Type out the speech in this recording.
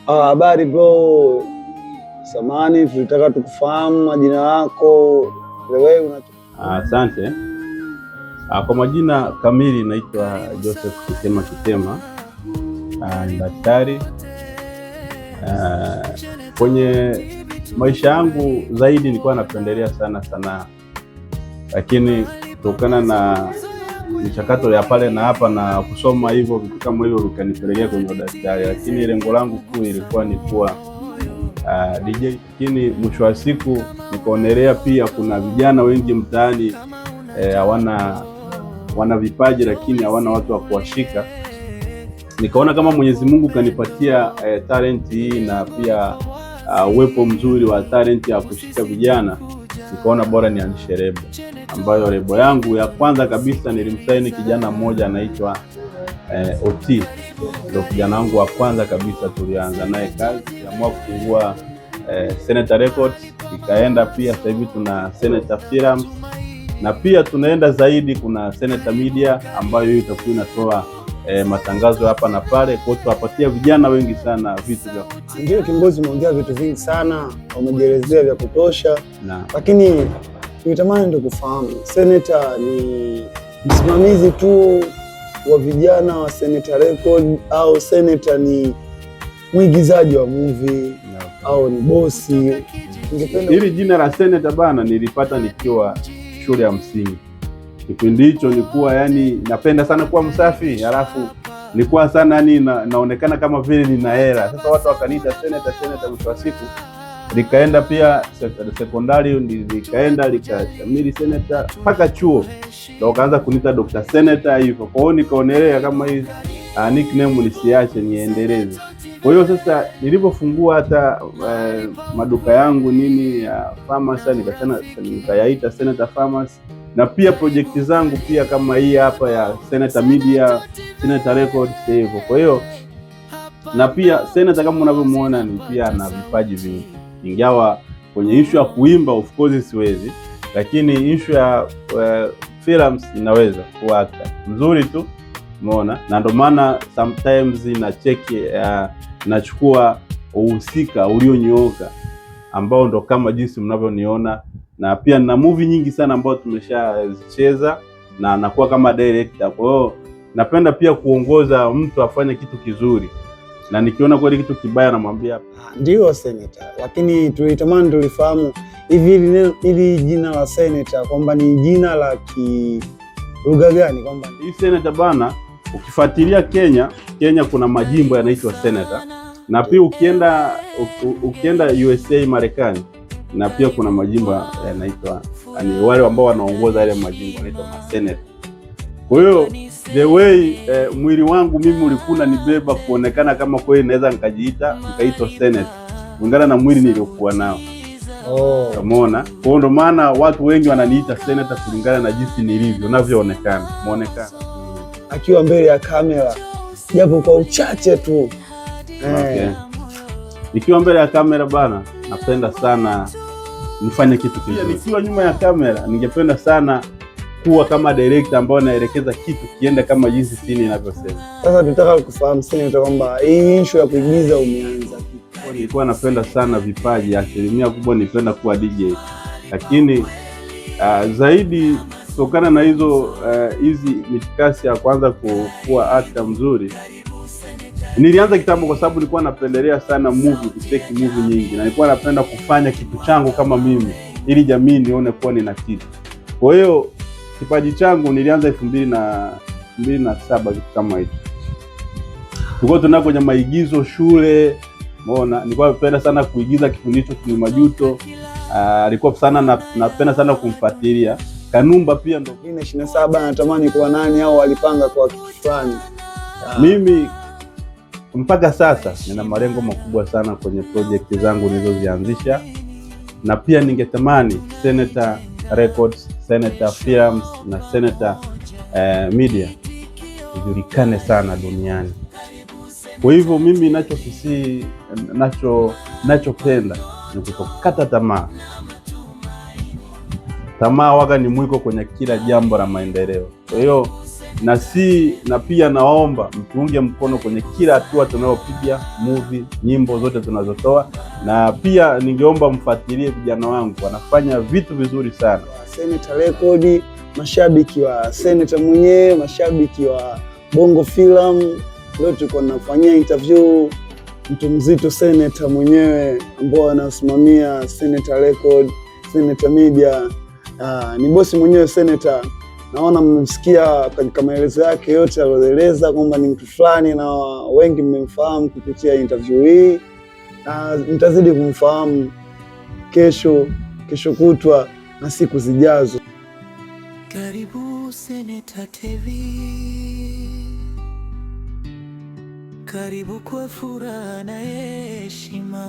Habari bro, samani tulitaka tukufahamu majina yako. Wewe Asante. Kwa majina kamili naitwa Joseph Kitema. Ni daktari. Kwenye maisha yangu zaidi nilikuwa napendelea sana sanaa, lakini kutokana na michakato ya pale na hapa na kusoma hivyo vitu kama hivyo vikanipelekea kwenye daktari, lakini lengo langu kuu ilikuwa ni kuwa DJ. Lakini mwisho wa siku nikaonelea pia kuna vijana wengi mtaani wana vipaji lakini hawana watu wa kuwashika. Nikaona kama Mwenyezi Mungu kanipatia talent hii na pia uwepo mzuri wa talent ya kushika vijana, nikaona bora nianzishe lebo, ambayo lebo yangu ya kwanza kabisa nilimsaini kijana mmoja anaitwa OT. Ndio kijana wangu wa kwanza kabisa, tulianza naye kazi, tuliamua kufungua Senator Records, ikaenda pia sasa hivi tuna Senator Films, na pia tunaenda zaidi, kuna Senator Media ambayo hiyo itakuwa inatoa matangazo hapa na pale, kwa tuwapatia vijana wengi sana vitu vya. Ndio kiongozi, umeongea vitu vingi sana, umejielezea vya kutosha, lakini nitamani ndio kufahamu, Senator ni msimamizi tu wa vijana wa Senator Record au Senator ni mwigizaji wa movie au ni bosi? Hili jina la Senator bana nilipata nikiwa shule ya msingi. Kipindi hicho nilikuwa napenda sana kuwa msafi, halafu nilikuwa sana naonekana kama vile nina hela. Sasa watu wakaniita Senator. Mwisho wa siku nikaenda pia sekondari, nikaenda likashamili Senator mpaka chuo, ndio wakaanza kuniita Dr. Senator hivyo. Kwa hiyo nikaonelea kama hii nickname nisiache, niendeleze. Kwa hiyo sasa nilipofungua hata maduka yangu ya pharmacy, nikayaita Senator Pharmacy, na pia project zangu pia kama hii hapa ya Senator Media, Senator Records hivyo. Kwa hiyo na pia Senator kama unavyomuona ni pia na vipaji vingi, ingawa kwenye issue ya kuimba of course siwezi, lakini issue ya films inaweza kuwa actor mzuri tu, umeona. Na ndio maana sometimes nachukua uhusika ulionyooka ambao ndo kama jinsi mnavyoniona, na pia na movie nyingi sana ambao tumeshazicheza na nakuwa kama director. Kwa hiyo napenda pia kuongoza mtu afanye kitu kizuri, na nikiona kweli kitu kibaya namwambia. Ndio Senator, lakini tulitamani tulifahamu hivi jina la Senator kwamba ni jina la lugha gani? Kwamba hii Senator bana, ukifuatilia Kenya kuna majimbo yanaitwa Senator, na pia ukienda USA Marekani, na pia kuna majimbo yanaitwa wale ambao wanaongoza yale majimbo wanaitwa masenator. Kwa hiyo the way mwili wangu mimi ulikuwa nibeba kuonekana kama kweli naweza nikaitwa senator kulingana na mwili niliokuwa nao. Umeona? Kwa ndio maana watu wengi wananiita senator kulingana na jinsi nilivyo ninavyoonekana. Muonekana akiwa mbele ya kamera japo kwa uchache tu. Okay. Nikiwa mbele ya kamera bana, napenda sana nifanye kitu kizuri. Nikiwa nyuma ya kamera ningependa sana kuwa kama director ambao naelekeza kitu kiende kama jinsi scene inavyosema. Sasa tunataka kufahamu Senator kwamba hii issue ya kuigiza umeanza. Nilikuwa napenda sana vipaji, asilimia kubwa nipenda kuwa DJ, lakini zaidi kutokana na hizi mitikasi ya kwanza kuwa actor mzuri, nilianza kitambo kwa sababu nilikuwa napendelea sana kuteki movie nyingi, na nilikuwa napenda kufanya kitu changu kama mimi ili jamii nione kuwa nina kitu. Kwa hiyo kipaji changu nilianza 2007 kitu kama hicho. Tulikuwa tunako kwenye maigizo shule, umeona. Nilikuwa napenda sana kuigiza kipindi hicho Kilima Majuto. Alikuwa sana napenda sana kumfuatilia Kanumba pia. Ndo 27 natamani kuwa nani au walipanga kwa kitu fulani. Mimi mpaka sasa nina malengo makubwa sana kwenye project zangu nilizozianzisha, na pia ningetamani Senator Records, Senator Films na Senator Media ijulikane sana duniani. Kwa hivyo mimi nachopenda ni kutokata tamaa. Tamaa waga ni mwiko kwenye kila jambo la maendeleo. Kwa hiyo na pia naomba mtuunge mkono kwenye kila hatua tunayopiga, movie, nyimbo zote tunazotoa, na pia ningeomba mfuatilie vijana wangu, wanafanya vitu vizuri sana. Senator Record, mashabiki wa Senator mwenyewe, mashabiki wa Bongo Film, leo tuko nafanyia interview mtu mzito Senator mwenyewe ambao anasimamia Senator Record, Senator Media. Ni bosi mwenyewe Senator. Naona mmemsikia katika maelezo yake yote aliyoeleza kwamba ni mtu fulani, na wengi mmemfahamu kupitia interview hii, na mtazidi kumfahamu kesho kutwa na siku zijazo. Karibu Senator TV, karibu kwa furaha na heshima.